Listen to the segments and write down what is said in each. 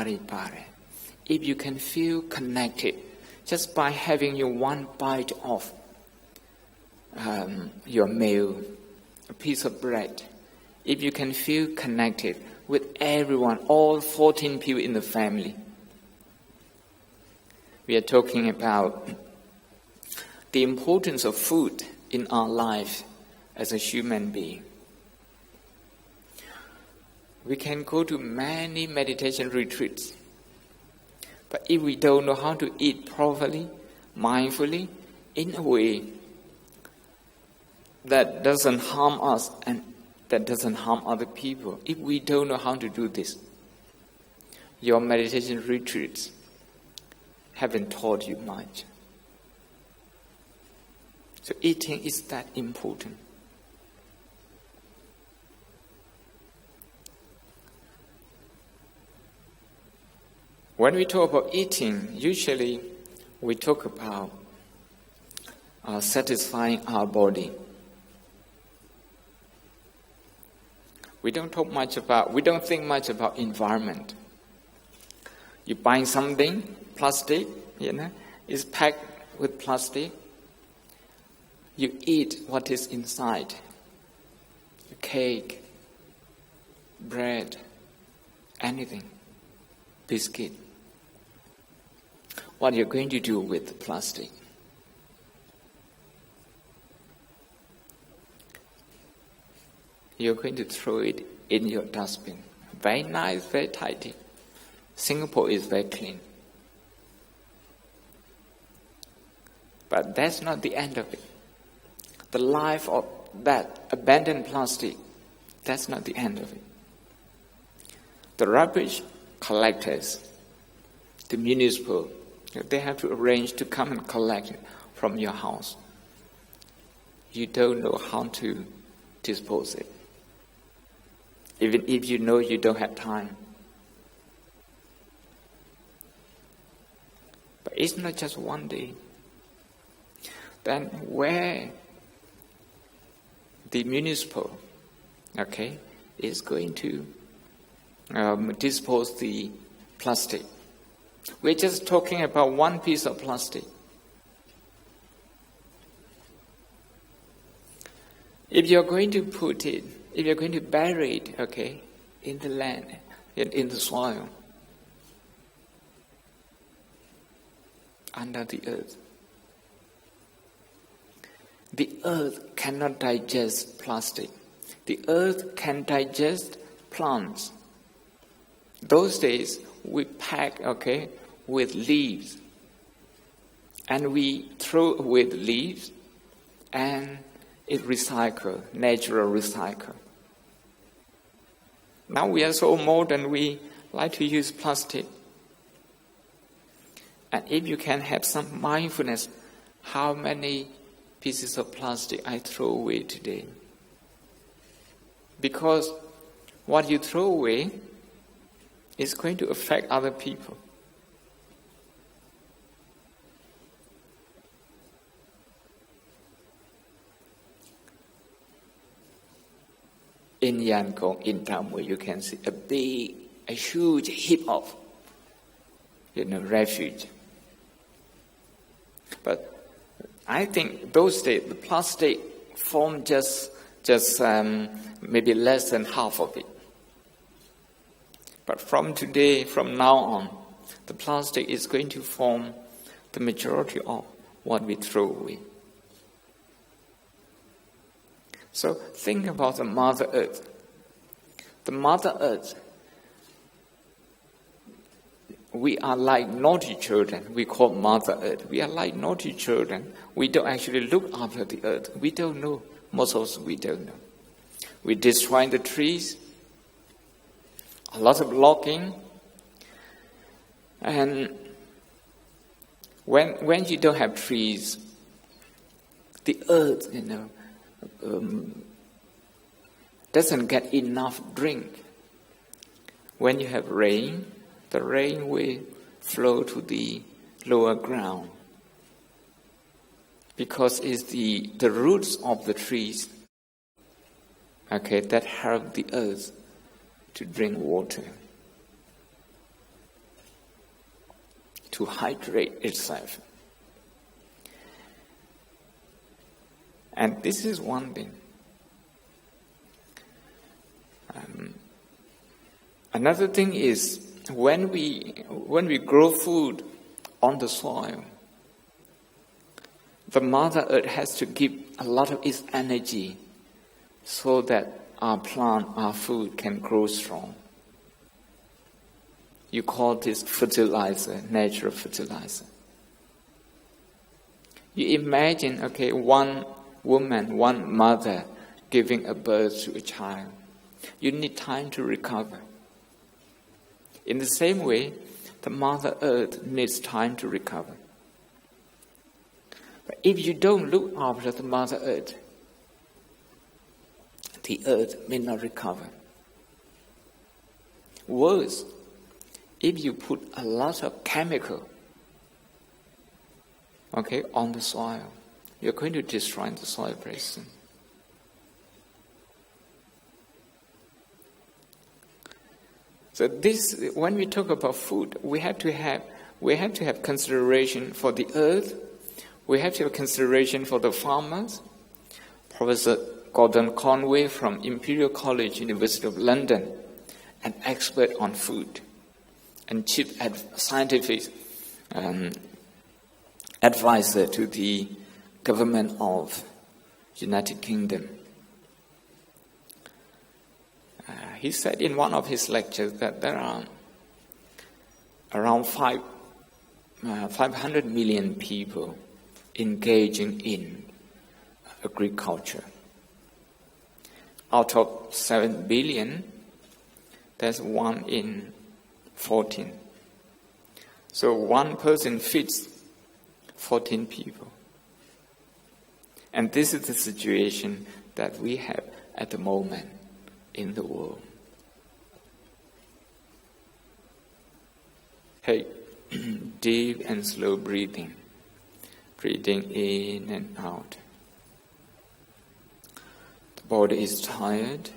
paripare. If you can feel connected just by having your one bite of your meal, a piece of bread, if you can feel connected with everyone, all 14 people in the family. We are talking about the importance of food in our life as a human being. We can go to many meditation retreats, but if we don't know how to eat properly, mindfully, in a way that doesn't harm us and that doesn't harm other people, if we don't know how to do this, your meditation retreats haven't taught you much. So eating is that important. When we talk about eating, usually we talk about satisfying our body. We don't think much about environment. You buy something, plastic, is packed with plastic. You eat what is inside. Cake, bread, anything, biscuit. What you're going to do with the plastic? You're going to throw it in your dustbin. Very nice, very tidy. Singapore is very clean. But that's not the end of it. The life of that abandoned plastic, that's not the end of it. The rubbish collectors, the municipal, they have to arrange to come and collect it from your house. You don't know how to dispose it. Even if you know you don't have time. But it's not just one day. Then where the municipal, is going to dispose the plastic. We're just talking about one piece of plastic. If you're going to bury it, in the land, in the soil, under the earth, the earth cannot digest plastic. The earth can digest plants. Those days, we pack, with leaves. And we throw away the leaves, and it recycle, natural recycle. Now we are so modern, we like to use plastic. And if you can have some mindfulness, how many pieces of plastic I throw away today? Because what you throw away is going to affect other people. In Yangon, in Tamil, you can see a huge heap of, refuge. But I think those days the plastic formed just maybe less than half of it. But from now on, the plastic is going to form the majority of what we throw away. So think about the Mother Earth. The Mother Earth, we are like naughty children. We call Mother Earth. We are like naughty children. We don't actually look after the earth. We don't know. Most of us, we don't know. We destroy the trees, a lot of logging. And when you don't have trees, the earth, doesn't get enough drink. When you have rain, the rain will flow to the lower ground because it's the roots of the trees, that help the earth to drink water. to hydrate itself. And this is one thing. Another thing is when we grow food on the soil, the Mother Earth has to give a lot of its energy so that our plant, our food can grow strong. You call this fertilizer, natural fertilizer. You imagine, one woman, one mother giving a birth to a child. You need time to recover. In the same way, the Mother Earth needs time to recover. But if you don't look after the Mother Earth, the earth may not recover. Worse, if you put a lot of chemical on the soil, you're going to destroy the soil very soon. So when we talk about food, we have to have consideration for the earth. We have to have consideration for the farmers. Professor Gordon Conway from Imperial College, University of London, an expert on food and chief scientific advisor to the government of United Kingdom. He said in one of his lectures that there are around 500 million people engaging in agriculture. Out of 7 billion, there's 1 in 14. So one person feeds 14 people. And this is the situation that we have at the moment in the world. Hey, deep and slow breathing. Breathing in and out. The body is tired.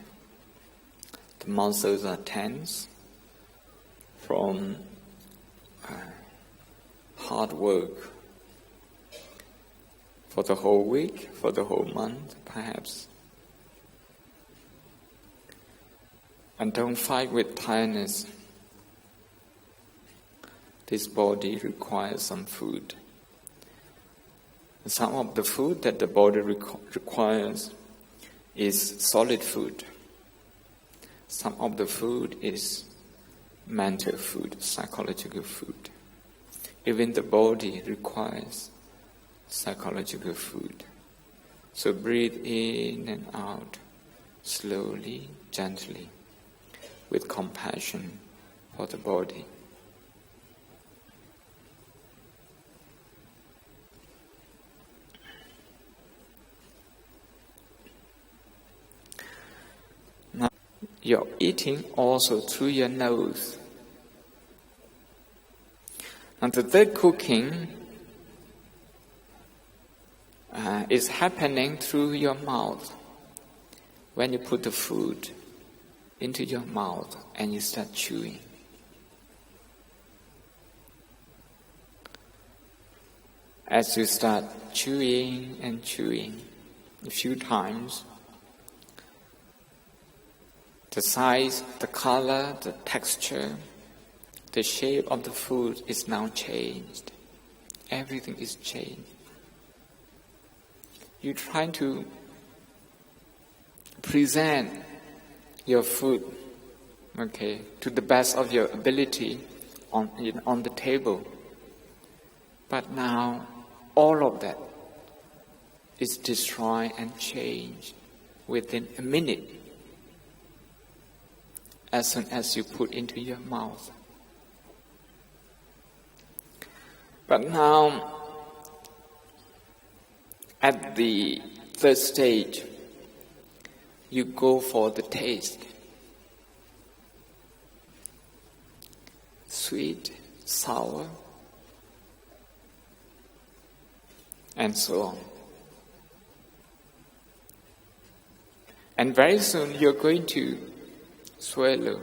The muscles are tense from hard work for the whole week, for the whole month, perhaps. And don't fight with tiredness. This body requires some food. Some of the food that the body requires is solid food. Some of the food is mental food, psychological food. Even the body requires psychological food. So breathe in and out, slowly, gently, with compassion for the body. Now, you're eating also through your nose. And the third cooking is happening through your mouth. When you put the food into your mouth and you start chewing. As you start chewing and chewing a few times, the size, the color, the texture, the shape of the food is now changed. Everything is changed. You try to present your food, to the best of your ability on the table. But now, all of that is destroyed and changed within a minute, as soon as you put into your mouth. But now, at the third stage, you go for the taste. Sweet, sour, and so on. And very soon you're going to swallow,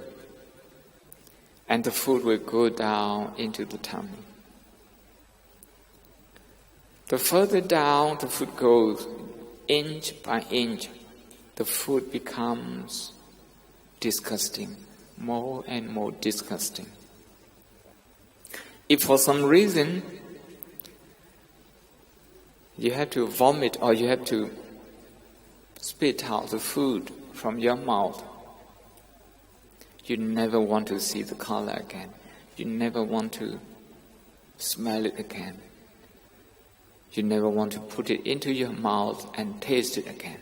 and the food will go down into the tummy. The further down the food goes, inch by inch, the food becomes disgusting, more and more disgusting. If for some reason you have to vomit or you have to spit out the food from your mouth, you never want to see the color again. You never want to smell it again. You never want to put it into your mouth and taste it again.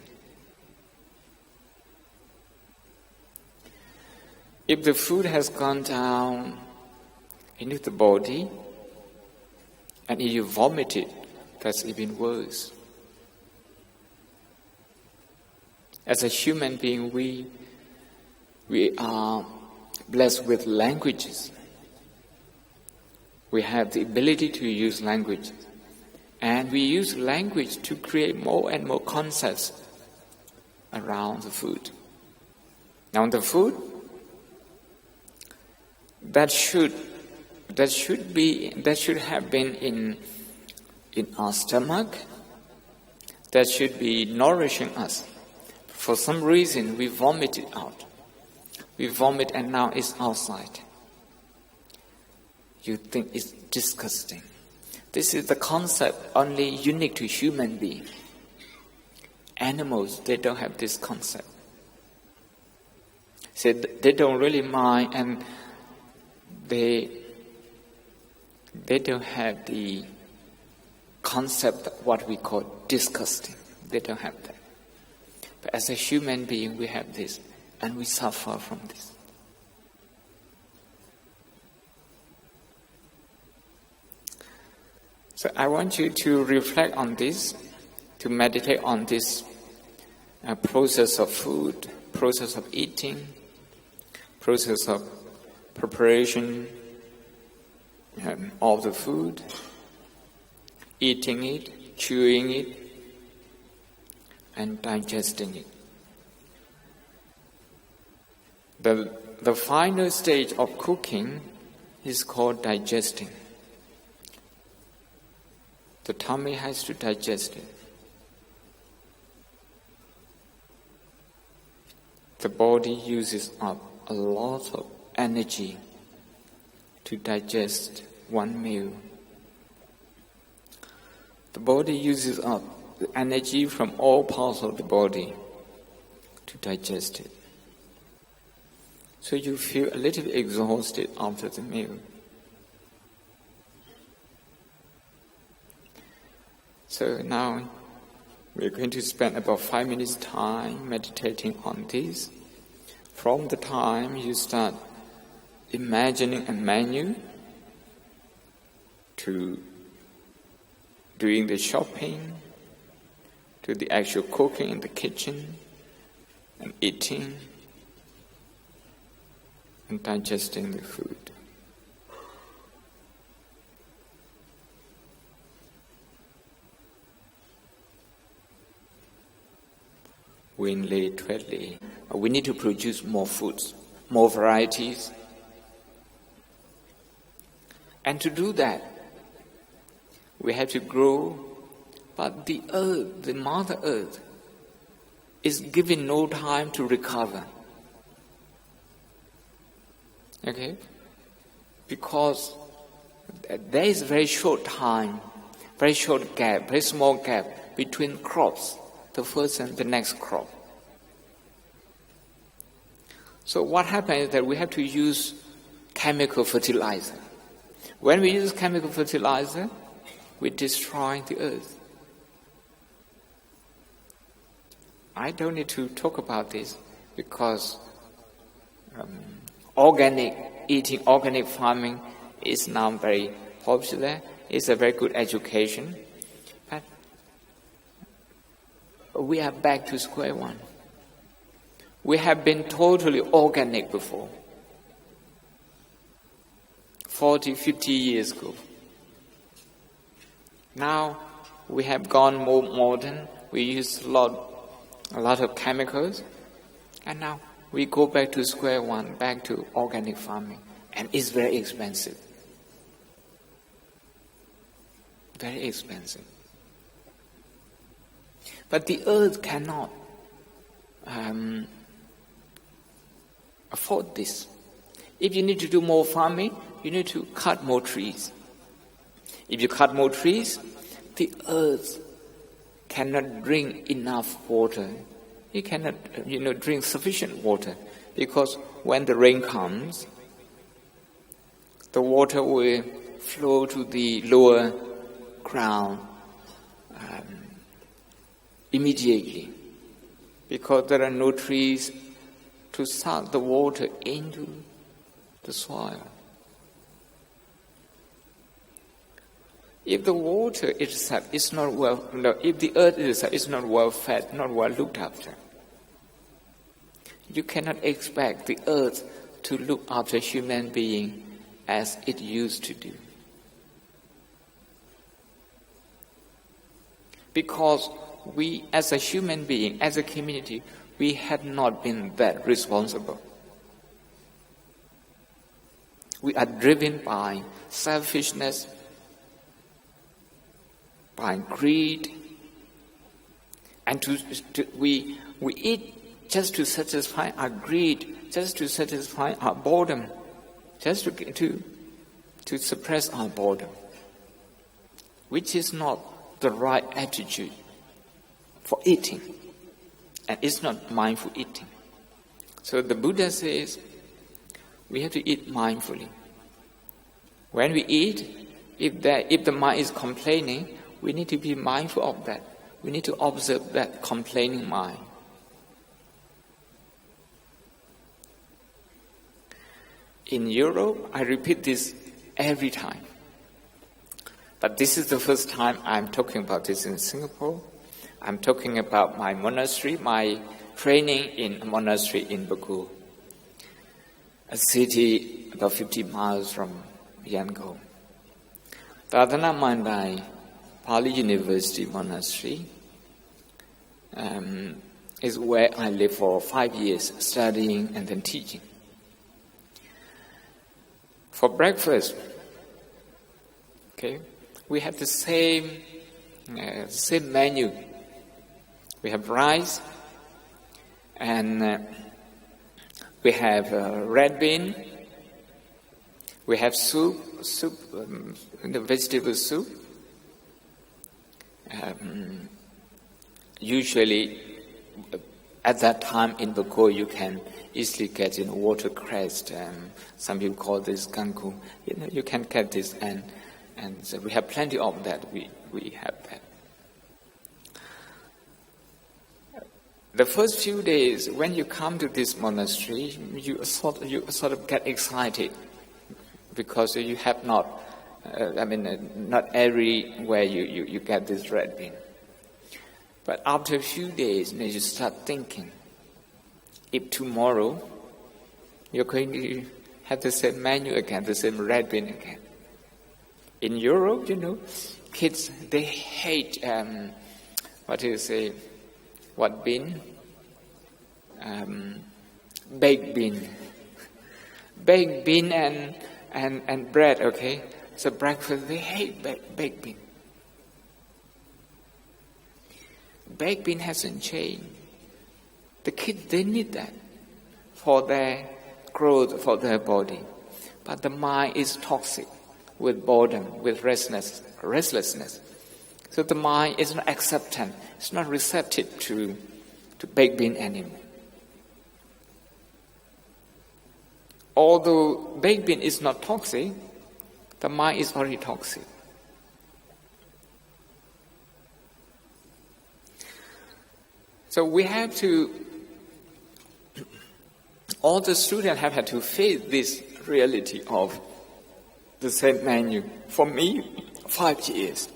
If the food has gone down into the body and if you vomit it, that's even worse. As a human being, we are blessed with languages. We have the ability to use language. And we use language to create more and more concepts around the food. Now the food, that should have been in our stomach, that should be nourishing us. For some reason, we vomit it out. We vomit and now it's outside. You think it's disgusting. This is the concept only unique to human beings. Animals, they don't have this concept. So they don't really mind, and they don't have the concept of what we call disgusting. They don't have that. But as a human being, we have this, and we suffer from this. So I want you to reflect on this, to meditate on this process of food, process of eating, process of preparation of the food, eating it, chewing it, and digesting it. The final stage of cooking is called digesting. The tummy has to digest it. The body uses up a lot of energy to digest one meal. The body uses up the energy from all parts of the body to digest it. So you feel a little bit exhausted after the meal. So now we're going to spend about 5 minutes time meditating on this. From the time you start imagining a menu to doing the shopping, to the actual cooking in the kitchen, and eating, and digesting the food. We need to produce more foods, more varieties. And to do that, we have to grow, but the earth, the Mother Earth, is given no time to recover. Okay? Because there is very short time, very short gap, very small gap between crops, the first and the next crop. So what happens is that we have to use chemical fertilizer. When we use chemical fertilizer, we destroy the earth. I don't need to talk about this because organic eating, organic farming is now very popular. It's a very good education. But we are back to square one. We have been totally organic before, 40, 50 years ago. Now we have gone more modern. We use a lot of chemicals, and now we go back to square one, back to organic farming, and it's very expensive. Very expensive. But the earth cannot afford this. If you need to do more farming, you need to cut more trees. If you cut more trees, the earth cannot drink enough water. It cannot, drink sufficient water, because when the rain comes, the water will flow to the lower ground immediately, because there are no trees to suck the water into the soil. If the water itself is not if the earth itself is not well fed, not well looked after, you cannot expect the earth to look after human being as it used to do. Because we, as a human being, as a community, we have not been that responsible. We are driven by selfishness, by greed, and we eat just to satisfy our greed, just to satisfy our boredom, just to suppress our boredom, which is not the right attitude for eating, and it's not mindful eating. So the Buddha says we have to eat mindfully. When we eat, if the mind is complaining, we need to be mindful of that. We need to observe that complaining mind. In Europe, I repeat this every time. But this is the first time I'm talking about this in Singapore. I'm talking about my monastery, my training in a monastery in Baku, a city about 50 miles from Yangon. Dhammasami Pali University Monastery is where I lived for 5 years, studying and then teaching. For breakfast, we have the same menu. We have rice, and we have red bean. We have soup, the vegetable soup. Usually, at that time in Baku, you can easily get watercress. Some people call this kangkung. You can get this, and so we have plenty of that. We have that. The first few days, when you come to this monastery, you sort of get excited, because you have not everywhere you get this red bean. But after a few days, you start thinking, if tomorrow you're going to have the same menu again, the same red bean again. In Europe, kids, they hate, what bean? Baked bean. Baked bean and bread, okay? So breakfast, they hate baked bean. Baked bean hasn't changed. The kids, they need that for their growth, for their body. But the mind is toxic with boredom, with restlessness. So the mind is not acceptant, it's not receptive to baked bean anymore. Although baked bean is not toxic, the mind is already toxic. So we have to, all the students have had to face this reality of the same menu. For me, 5 years.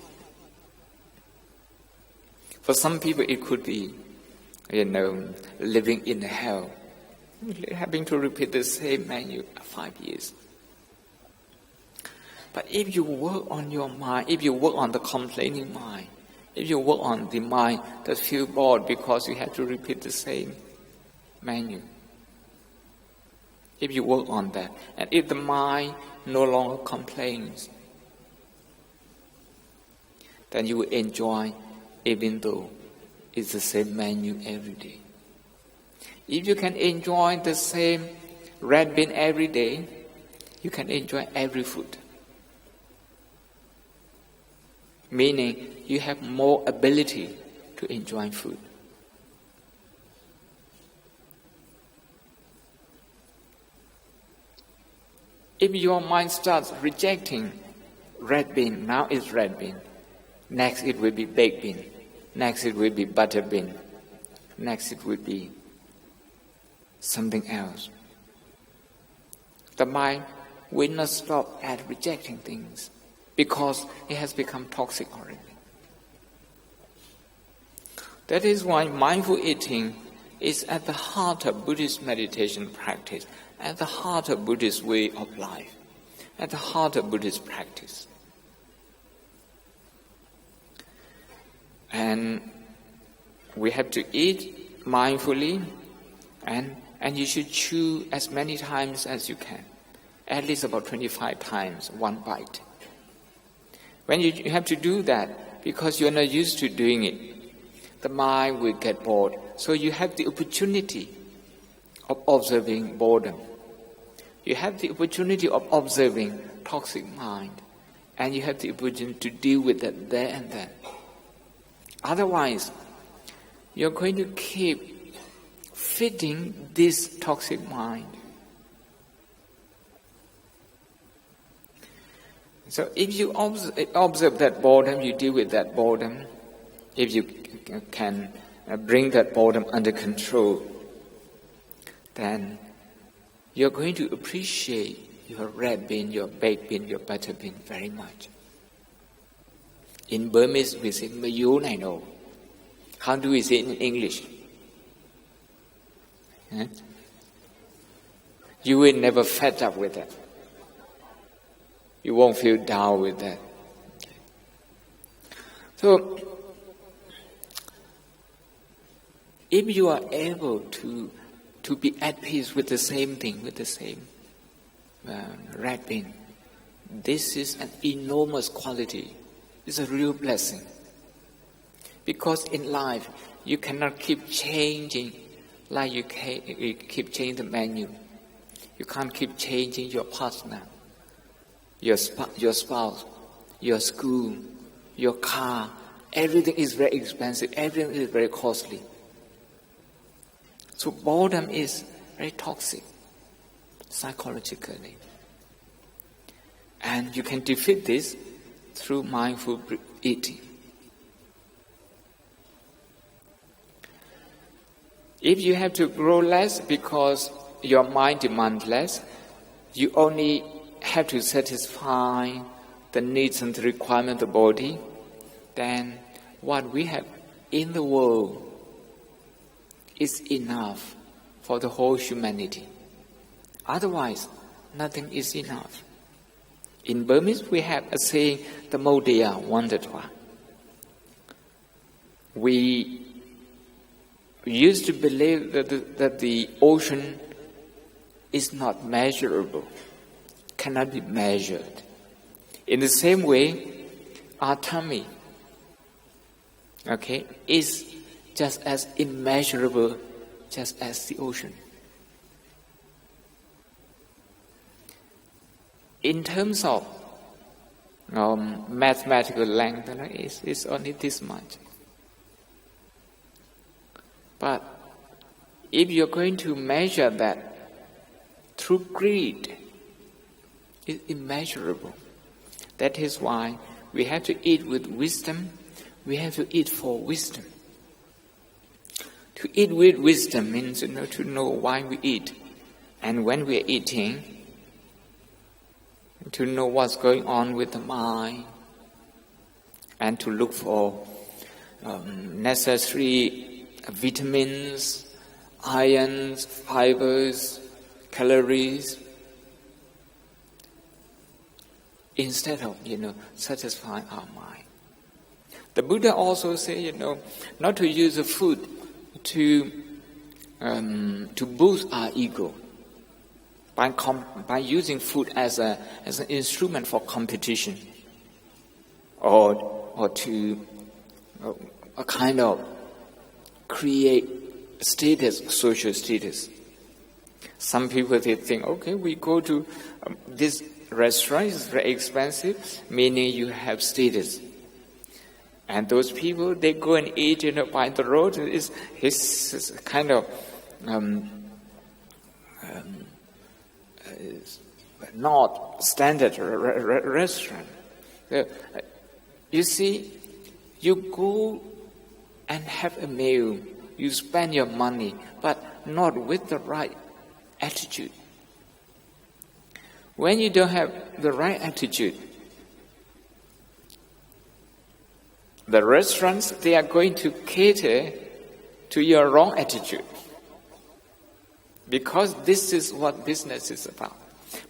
For some people, it could be, living in hell, having to repeat the same menu 5 years. But if you work on your mind, if you work on the complaining mind, if you work on the mind that feels bored because you have to repeat the same menu, if you work on that, and if the mind no longer complains, then you will enjoy even though is the same menu every day. If you can enjoy the same red bean every day, you can enjoy every food. Meaning you have more ability to enjoy food. If your mind starts rejecting red bean, now it's red bean. Next it will be baked bean. Next it will be butter bean. Next it will be something else. The mind will not stop at rejecting things because it has become toxic already. That is why mindful eating is at the heart of Buddhist meditation practice, at the heart of Buddhist way of life, at the heart of Buddhist practice. And we have to eat mindfully, and you should chew as many times as you can, at least about 25 times, one bite. When you have to do that, because you're not used to doing it, the mind will get bored. So you have the opportunity of observing boredom. You have the opportunity of observing toxic mind, and you have the opportunity to deal with that there and then. Otherwise, you're going to keep feeding this toxic mind. So if you observe that boredom, you deal with that boredom. If you can bring that boredom under control, then you're going to appreciate your red bean, your baked bean, your butter bean very much. In Burmese, we say mayu nai no. How do we say it in English? You will never fed up with that. You won't feel down with that. So, if you are able to be at peace with the same thing, with the same red bean, this is an enormous quality. It's a real blessing. Because in life, you cannot keep changing like you keep changing the menu. You can't keep changing your partner, your spouse, your school, your car. Everything is very expensive. Everything is very costly. So boredom is very toxic psychologically. And you can defeat this through mindful eating. If you have to grow less because your mind demands less, you only have to satisfy the needs and the requirements of the body, then what we have in the world is enough for the whole humanity. Otherwise, nothing is enough. In Burmese, we have a saying, Thamodaya Wandatwa. We used to believe that the ocean is not measurable, cannot be measured. In the same way, our tummy, is just as immeasurable just as the ocean. In terms of mathematical length, it's only this much. But if you're going to measure that through greed, it's immeasurable. That is why we have to eat with wisdom. We have to eat for wisdom. To eat with wisdom means to know why we eat. And when we are eating, to know what's going on with the mind. And to look for necessary vitamins, ions, fibers, calories, instead of, satisfying our mind. The Buddha also said, not to use the food to boost our ego by using food as an instrument for competition or to a kind of create status, social status. Some people, they think, okay, we go to this restaurant, it's very expensive, meaning you have status. And those people, they go and eat, by the road. It's kind of not standard restaurant. You see, you go and have a meal, you spend your money, but not with the right attitude. When you don't have the right attitude, the restaurants, they are going to cater to your wrong attitude. Because this is what business is about.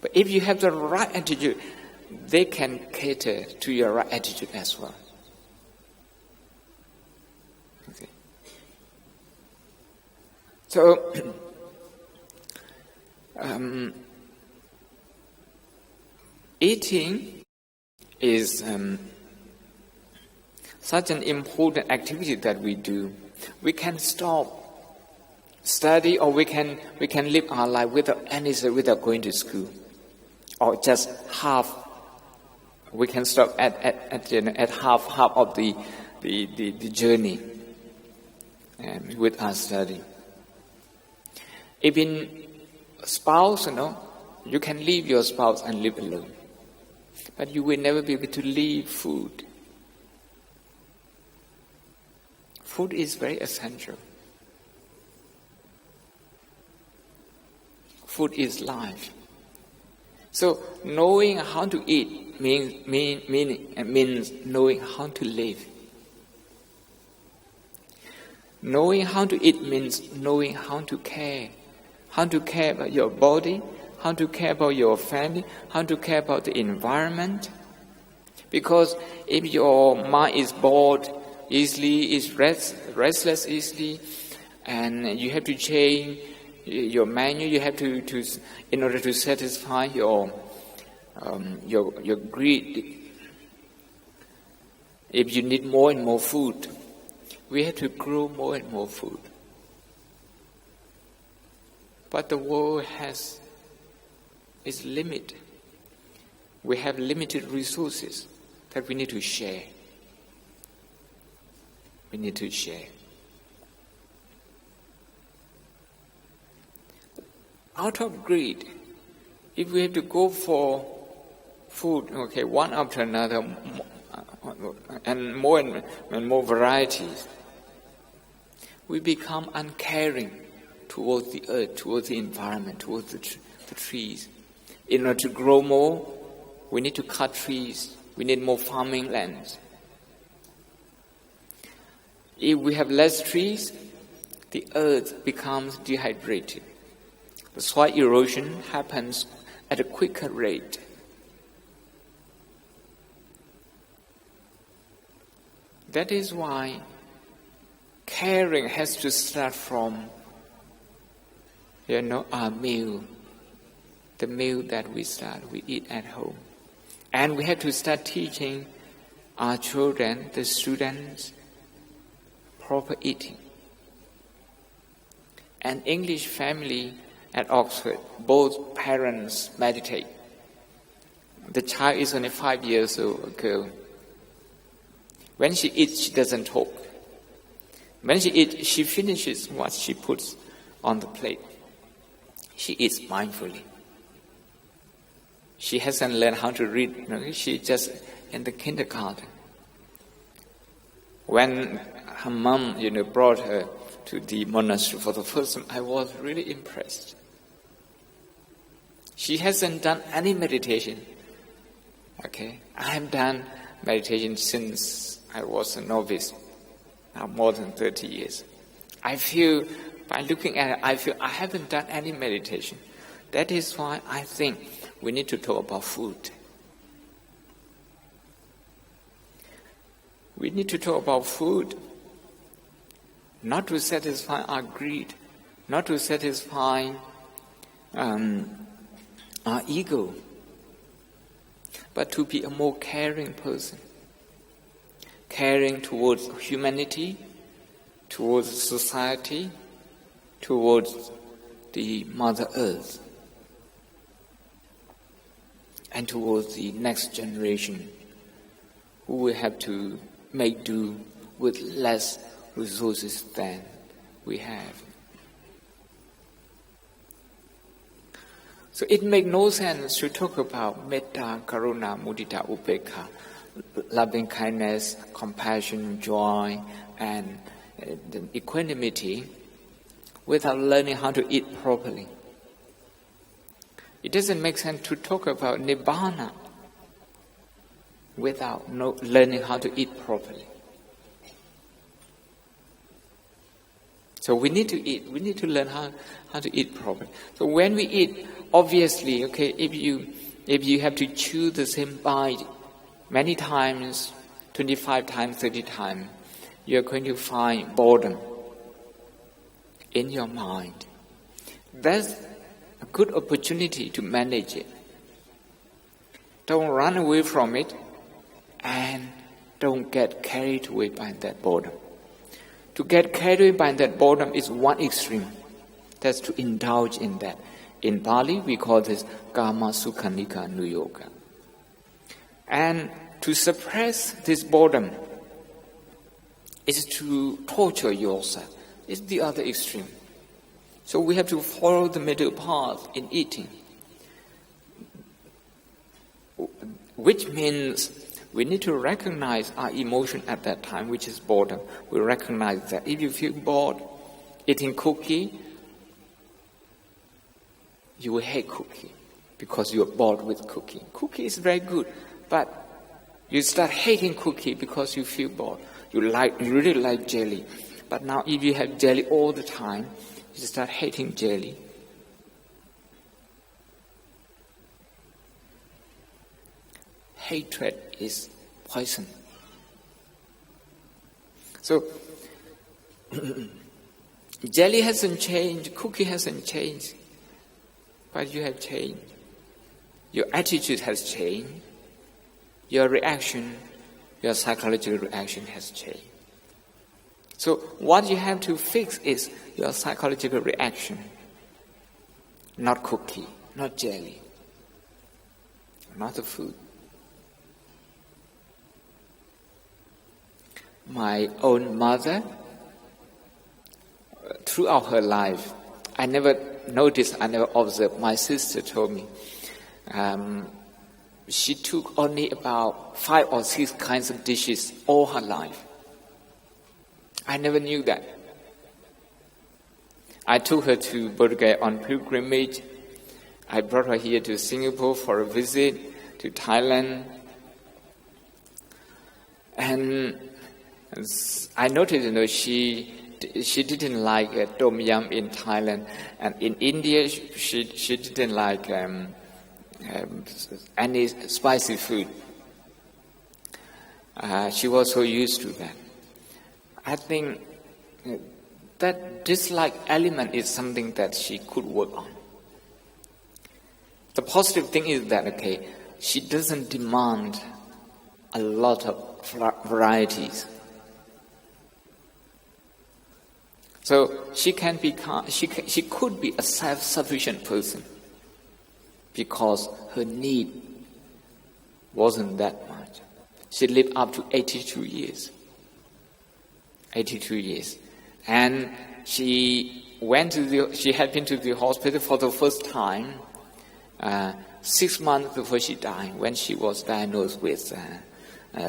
But if you have the right attitude, they can cater to your right attitude as well. Okay. So, eating is such an important activity that we do. We can stop study, or we can live our life without going to school, or just half. We can stop at half of the journey with our study. Even spouse, you can leave your spouse and live alone, but you will never be able to leave food. Food is very essential. Food is life. So knowing how to eat means knowing how to live. Knowing how to eat means knowing how to care. How to care about your body, how to care about your family, how to care about the environment. Because if your mind is bored easily, is restless easily, and you have to change your menu, you have to in order to satisfy your greed. If you need more and more food, we have to grow more and more food. But the world is limited. We have limited resources that we need to share. We need to share. Out of greed, if we have to go for food, one after another, and more varieties, we become uncaring towards the earth, towards the environment, towards the trees. In order to grow more, we need to cut trees. We need more farming lands. If we have less trees, the earth becomes dehydrated. The soil erosion happens at a quicker rate. That is why caring has to start from, our meal, the meal that we eat at home. And we have to start teaching our children, the students, proper eating. An English family at Oxford, both parents meditate. The child is only 5 years old, a girl. When she eats, she doesn't talk. When she eats, she finishes what she puts on the plate. She eats mindfully. She hasn't learned how to read. She's just in the kindergarten. When her mom, brought her to the monastery for the first time, I was really impressed. She hasn't done any meditation. I have done meditation since I was a novice, now more than 30 years. I feel, by looking at it, I haven't done any meditation. That is why I think we need to talk about food. We need to talk about food, not to satisfy our greed, not to satisfy our ego, but to be a more caring person, caring towards humanity, towards society, towards the Mother Earth, and towards the next generation who will have to make do with less resources than we have. So it makes no sense to talk about metta, karuna, mudita, upekkha, loving kindness, compassion, joy, and equanimity without learning how to eat properly. It doesn't make sense to talk about nibbana without learning how to eat properly. So we need to eat. We need to learn how to eat properly. So when we eat, obviously, if you have to chew the same bite many times, 25 times, 30 times, you're going to find boredom in your mind. That's a good opportunity to manage it. Don't run away from it, and don't get carried away by that boredom. To get carried away by that boredom is one extreme. That's to indulge in that. In Pali, we call this kama sukhanika nuyoga. And to suppress this boredom is to torture yourself. It's the other extreme. So we have to follow the middle path in eating. Which means we need to recognize our emotion at that time, which is boredom. We recognize that if you feel bored eating cookie, you will hate cookie because you are bored with cookie. Cookie is very good, but you start hating cookie because you feel bored. You really like jelly. But now if you have jelly all the time, you start hating jelly. Hatred is poison. So, jelly hasn't changed, cookie hasn't changed, but you have changed. Your attitude has changed. Your reaction, your psychological reaction has changed. So what you have to fix is your psychological reaction, not cookie, not jelly, not the food. My own mother, throughout her life, I never noticed, I never observed. My sister told me she took only about 5 or 6 kinds of dishes all her life. I never knew that. I took her to Buddha on pilgrimage. I brought her here to Singapore for a visit, to Thailand. And I noticed, she didn't like tom yum in Thailand, and in India she didn't like any spicy food. She was so used to that. I think that dislike element is something that she could work on. The positive thing is that, she doesn't demand a lot of varieties. So she could be a self-sufficient person because her need wasn't that much. She lived up to 82 years. 82 years. And she had been to the hospital for the first time 6 months before she died, when she was diagnosed with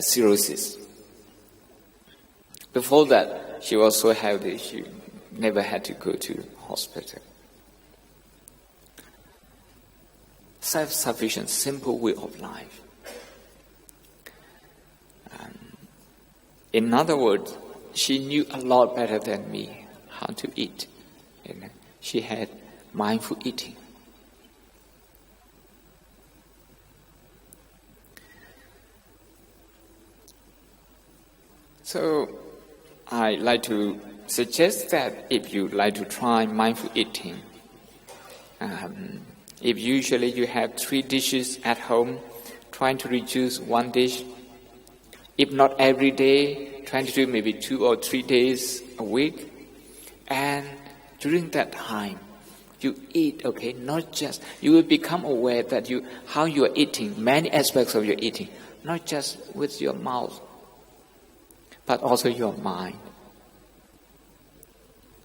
cirrhosis. Before that, she was so healthy, she never had to go to hospital. Self-sufficient, simple way of life. In other words, she knew a lot better than me how to eat. She had mindful eating. So I like to suggest that if you like to try mindful eating, if usually you have 3 dishes at home, trying to reduce 1 dish. If not every day, trying to do maybe 2 or 3 days a week, and during that time, you eat, okay, not just, you will become aware that how you are eating, many aspects of your eating, not just with your mouth, but also your mind.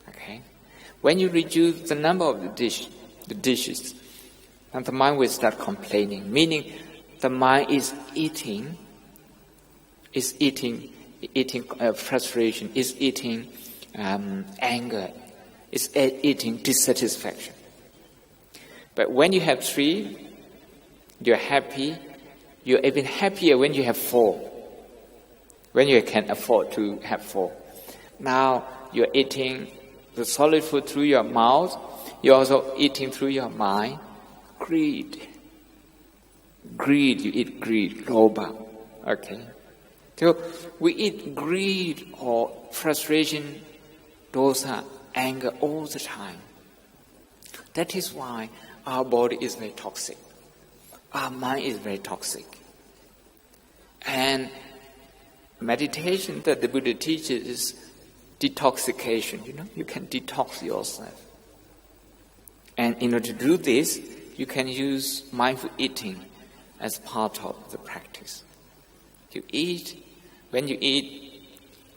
Okay? When you reduce the number of the dishes, and the mind will start complaining, meaning the mind is eating frustration, is eating anger, is eating dissatisfaction. But when you have 3, you're happy. You're even happier when you have 4, when you can afford to have 4. Now you're eating the solid food through your mouth. You're also eating through your mind. Greed, you eat greed, lobha. Okay? So we eat greed or frustration, dosa, anger all the time. That is why our body is very toxic. Our mind is very toxic. And meditation that the Buddha teaches is detoxification. You can detox yourself. And in order to do this, you can use mindful eating as part of the practice. You eat. When you eat,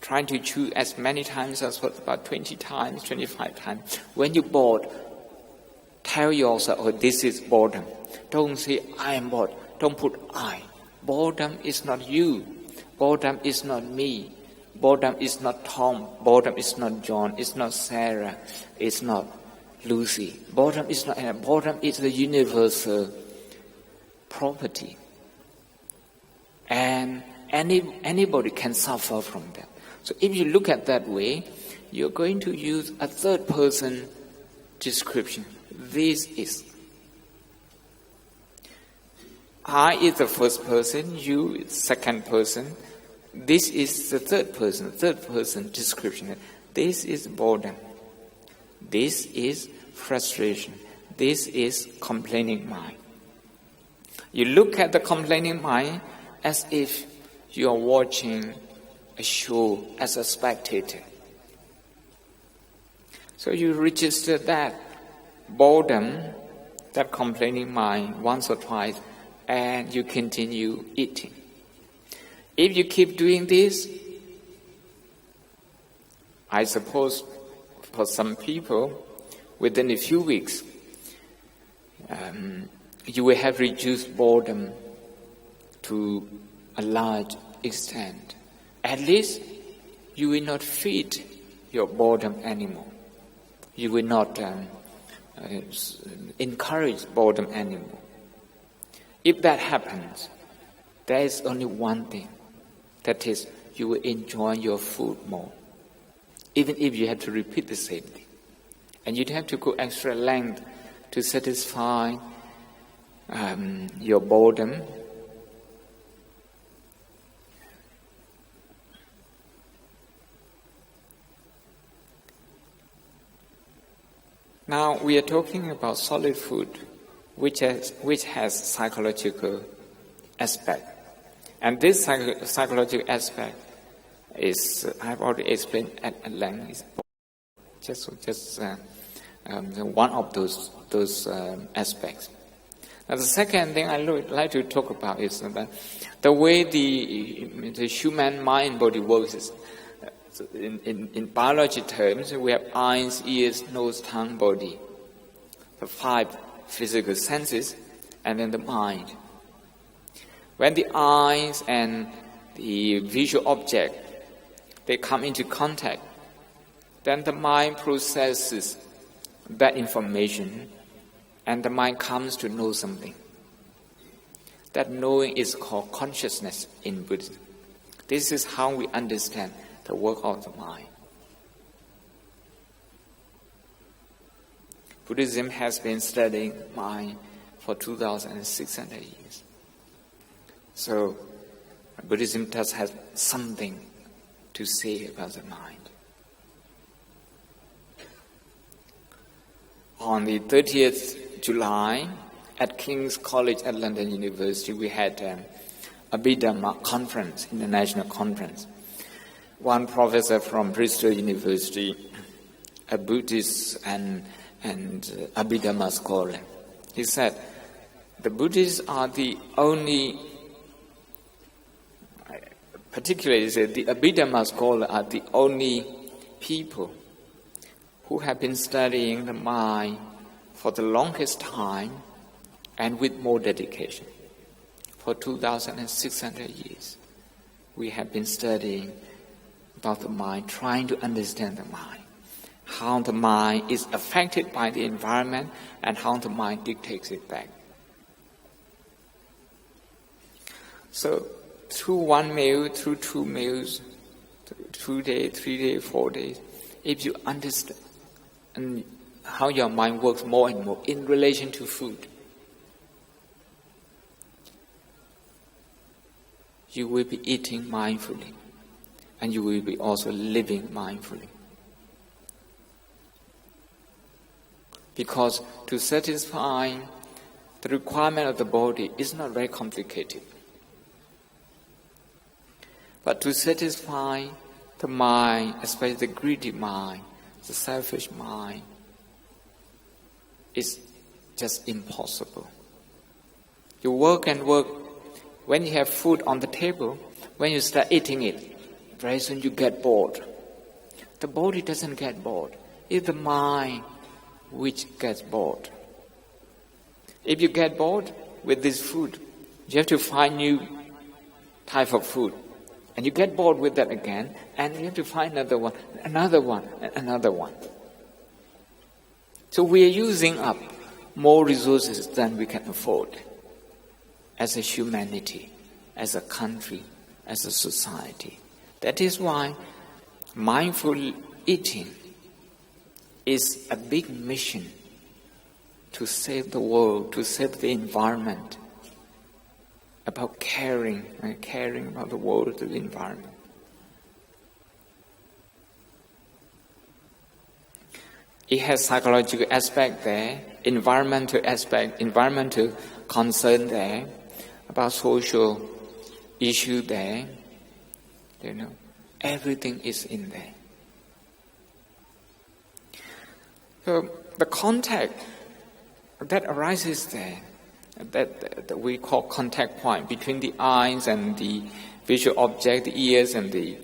trying to chew as many times as possible, about 20 times, 25 times. When you're bored, tell yourself, oh, this is boredom. Don't say, I am bored. Don't put I. Boredom is not you. Boredom is not me. Boredom is not Tom. Boredom is not John. It's not Sarah. It's not Lucy. Boredom is not Anna. Boredom is the universal property. And anybody can suffer from that. So if you look at that way, you're going to use a third person description. This is. I is the first person, you is second person. This is the third person description. This is boredom. This is frustration. This is complaining mind. You look at the complaining mind as if you are watching a show as a spectator. So you register that boredom, that complaining mind once or twice, and you continue eating. If you keep doing this, I suppose for some people, within a few weeks, you will have reduced boredom to a large extent. At least you will not feed your boredom anymore. You will not encourage boredom anymore. If that happens, there is only one thing. That is, you will enjoy your food more. Even if you have to repeat the same thing. And you don't have to go extra length to satisfy your boredom. Now we are talking about solid food, which has psychological aspect. And this psychological aspect is, I've already explained at length, just one of those aspects. Now the second thing I would like to talk about is that the way the human mind body works is, in biology terms, we have eyes, ears, nose, tongue, body. The 5 physical senses, and then the mind. When the eyes and the visual object, they come into contact, then the mind processes that information, and the mind comes to know something. That knowing is called consciousness in Buddhism. This is how we understand the work of the mind. Buddhism has been studying mind for 2,600 years. So Buddhism does have something to say about the mind. On the 30th July, at King's College at London University, we had a Abhidhamma conference, international conference, one professor from Bristol University, a Buddhist and Abhidhamma scholar. He said, the Buddhists are the only, particularly he said, the Abhidhamma scholars are the only people who have been studying the mind for the longest time and with more dedication. For 2,600 years, we have been studying about the mind, trying to understand the mind, how the mind is affected by the environment and how the mind dictates it back. So, through one meal, through 2 meals, 2 days, 3 days, 4 days, if you understand how your mind works more and more in relation to food, you will be eating mindfully, and you will be also living mindfully. Because to satisfy the requirement of the body is not very complicated. But to satisfy the mind, especially the greedy mind, the selfish mind, is just impossible. You work and work. When you have food on the table, when you start eating it, very soon you get bored. The body doesn't get bored. It's the mind which gets bored. If you get bored with this food, you have to find new type of food. And you get bored with that again, and you have to find another one, another one, and another one. So we are using up more resources than we can afford as a humanity, as a country, as a society. That is why mindful eating is a big mission to save the world, to save the environment, about caring about the world, the environment. It has psychological aspect there, environmental aspect, environmental concern there, about social issue there. Everything is in there. So the contact that arises there, that we call contact point between the eyes and the visual object, the ears and the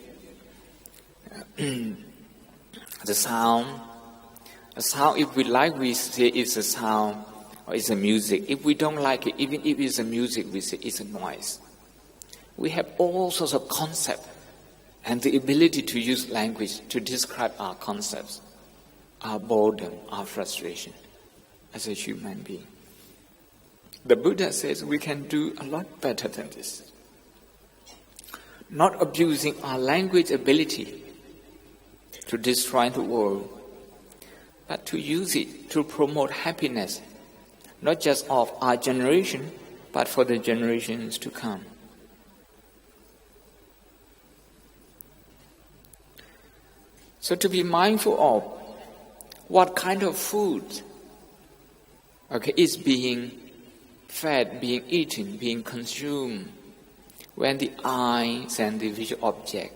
sound. A sound, if we like, we say it's a sound or it's a music. If we don't like it, even if it's a music, we say it's a noise. We have all sorts of concepts and the ability to use language to describe our concepts, our boredom, our frustration as a human being. The Buddha says we can do a lot better than this. Not abusing our language ability to destroy the world, but to use it to promote happiness, not just of our generation, but for the generations to come. So to be mindful of what kind of food is being fed, being eaten, being consumed when the eyes and the visual object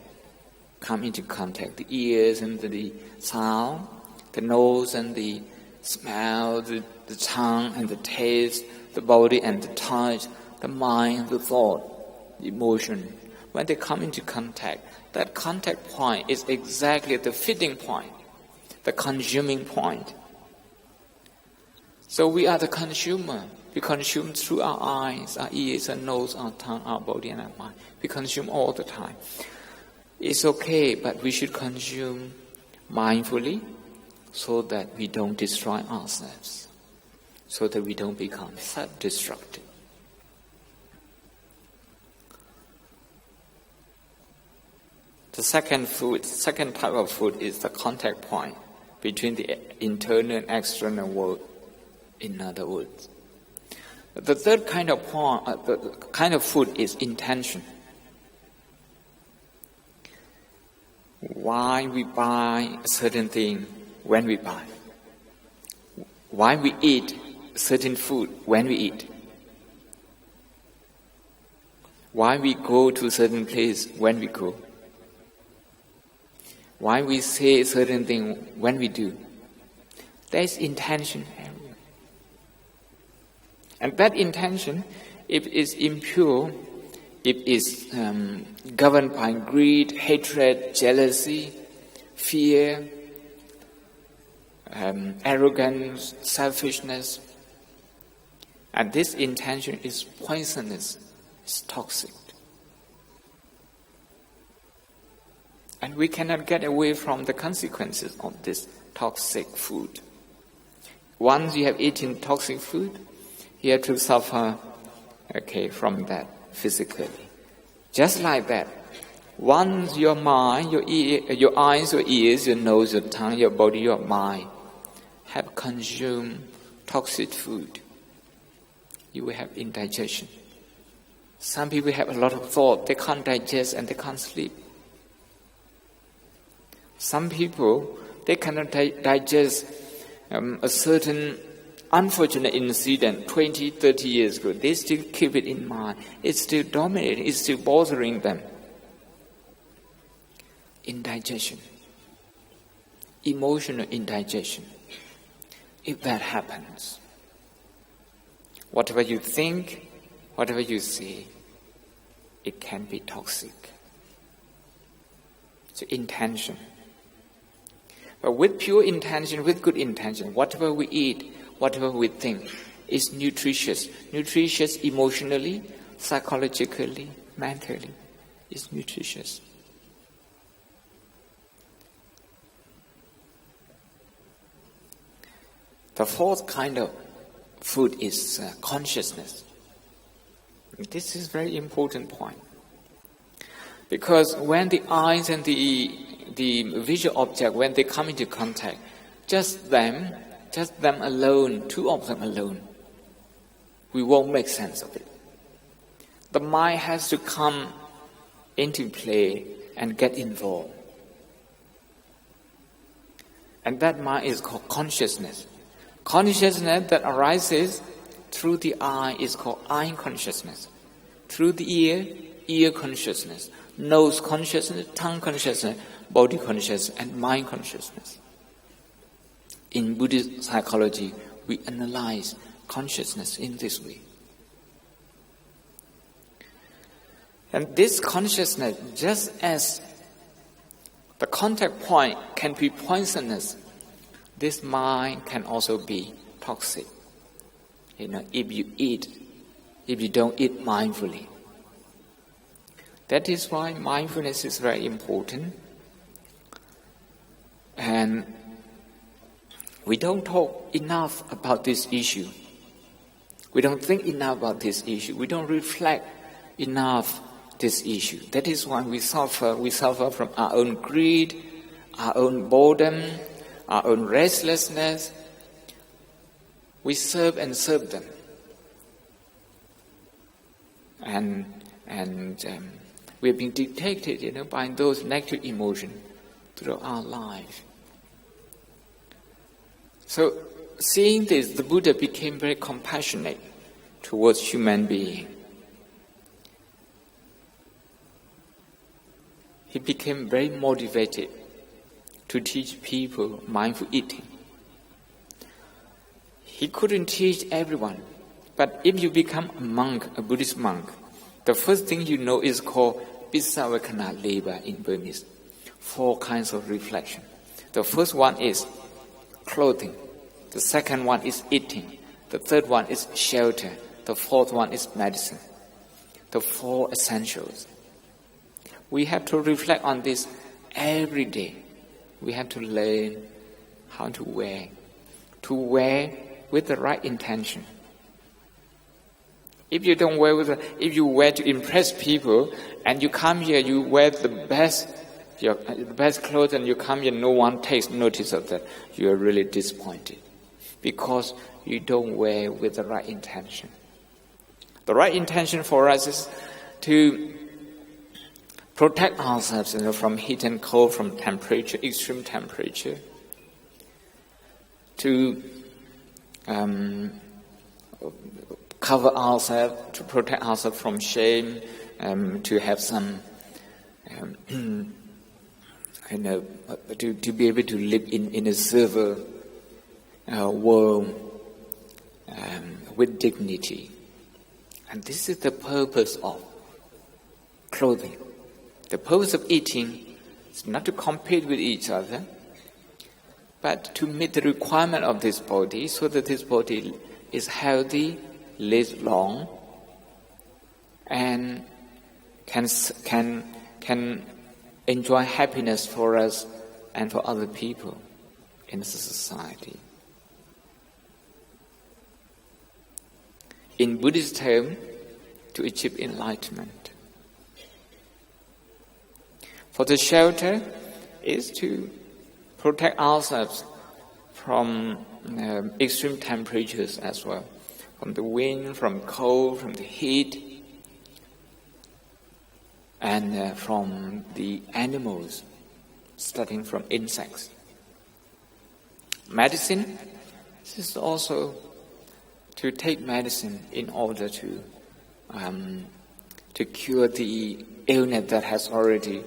come into contact, the ears and the sound, the nose and the smell, the tongue and the taste, the body and the touch, the mind, the thought, the emotion. When they come into contact, that contact point is exactly the fitting point, the consuming point. So we are the consumer. We consume through our eyes, our ears, our nose, our tongue, our body and our mind. We consume all the time. It's okay, but we should consume mindfully so that we don't destroy ourselves, so that we don't become self-destructive. The second type of food is the contact point between the internal and external world, in other words. The third kind of food is intention. Why we buy a certain thing when we buy. Why we eat certain food when we eat. Why we go to a certain place when we go. why we say a certain thing when we do. There is intention everywhere. And that intention, if it is impure, if it is governed by greed, hatred, jealousy, fear, arrogance, selfishness, and this intention is poisonous, it's toxic. And we cannot get away from the consequences of this toxic food. Once you have eaten toxic food, you have to suffer, from that physically. Just like that, once your mind, your eyes, your ears, your nose, your tongue, your body, your mind have consumed toxic food, you will have indigestion. Some people have a lot of thought, they can't digest and they can't sleep. Some people, they cannot digest a certain unfortunate incident 20, 30 years ago. They still keep it in mind. It's still dominating, it's still bothering them. Indigestion. Emotional indigestion. If that happens, whatever you think, whatever you say, it can be toxic. So intention. But with pure intention, with good intention, whatever we eat, whatever we think, is nutritious. Nutritious emotionally, psychologically, mentally. It's nutritious. The fourth kind of food is consciousness. This is a very important point. Because when the eyes and the visual object, when they come into contact, just them alone, two of them alone, we won't make sense of it. The mind has to come into play and get involved. And that mind is called consciousness. Consciousness that arises through the eye is called eye consciousness. Through the ear consciousness. Nose consciousness, tongue consciousness, body consciousness, and mind consciousness. In Buddhist psychology, we analyze consciousness in this way. And this consciousness, just as the contact point can be poisonous, this mind can also be toxic. If you don't eat mindfully. That is why mindfulness is very important. And we don't talk enough about this issue. We don't think enough about this issue. We don't reflect enough this issue. That is why we suffer. We suffer from our own greed, our own boredom, our own restlessness. We serve them. And we have been dictated, by those negative emotions throughout our life. So, seeing this, the Buddha became very compassionate towards human beings. He became very motivated to teach people mindful eating. He couldn't teach everyone, but if you become a monk, a Buddhist monk, the first thing you know is called Pisavakana labor in Burmese. 4 kinds of reflection. The first one is clothing. The second one is eating. The third one is shelter. The fourth one is medicine. The 4 essentials. We have to reflect on this every day. We have to learn how to wear. To wear with the right intention. If you don't wear if you wear to impress people, and you come here, you wear the best clothes, and you come here, no one takes notice of that, you are really disappointed. Because you don't wear with the right intention. The right intention for us is to protect ourselves from heat and cold, from temperature, extreme temperature. To cover ourselves, to protect ourselves from shame, to have some to be able to live in a silver world with dignity. And this is the purpose of clothing. The purpose of eating is not to compete with each other, but to meet the requirement of this body so that this body is healthy, lives long, and can enjoy happiness for us and for other people in the society. In Buddhist terms, to achieve enlightenment. For the shelter is to protect ourselves from extreme temperatures as well, from the wind, from cold, from the heat, and from the animals, starting from insects. Medicine, this is also to take medicine in order to cure the illness that has already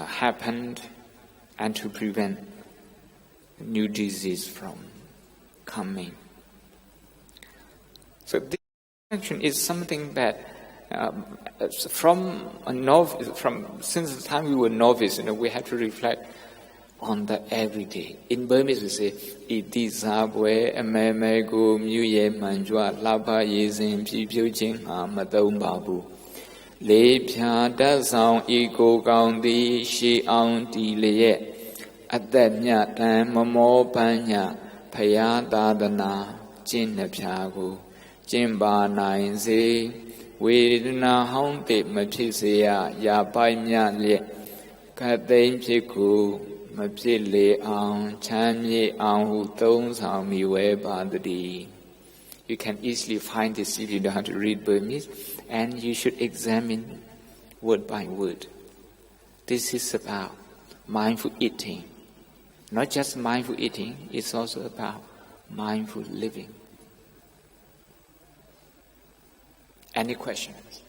happened and to prevent new disease from coming. So this action is something that since the time we were novice, we had to reflect on that every day. In Burmese we say, "Iti sabwe ameme go mye manjwa laba yezin pipyo jing ha mataung babu le phya dat saung ego kaung ti shi aung ti lye atat nya tan mamo pan nya phaya dadana jin na phya ko jin ba nain se vedana haung te ma phit se ya ya pai mya lye khat tain phit ko you can easily find this if you know how to read Burmese, and you should examine word by word. This is about mindful eating. Not just mindful eating, it's also about mindful living. Any questions?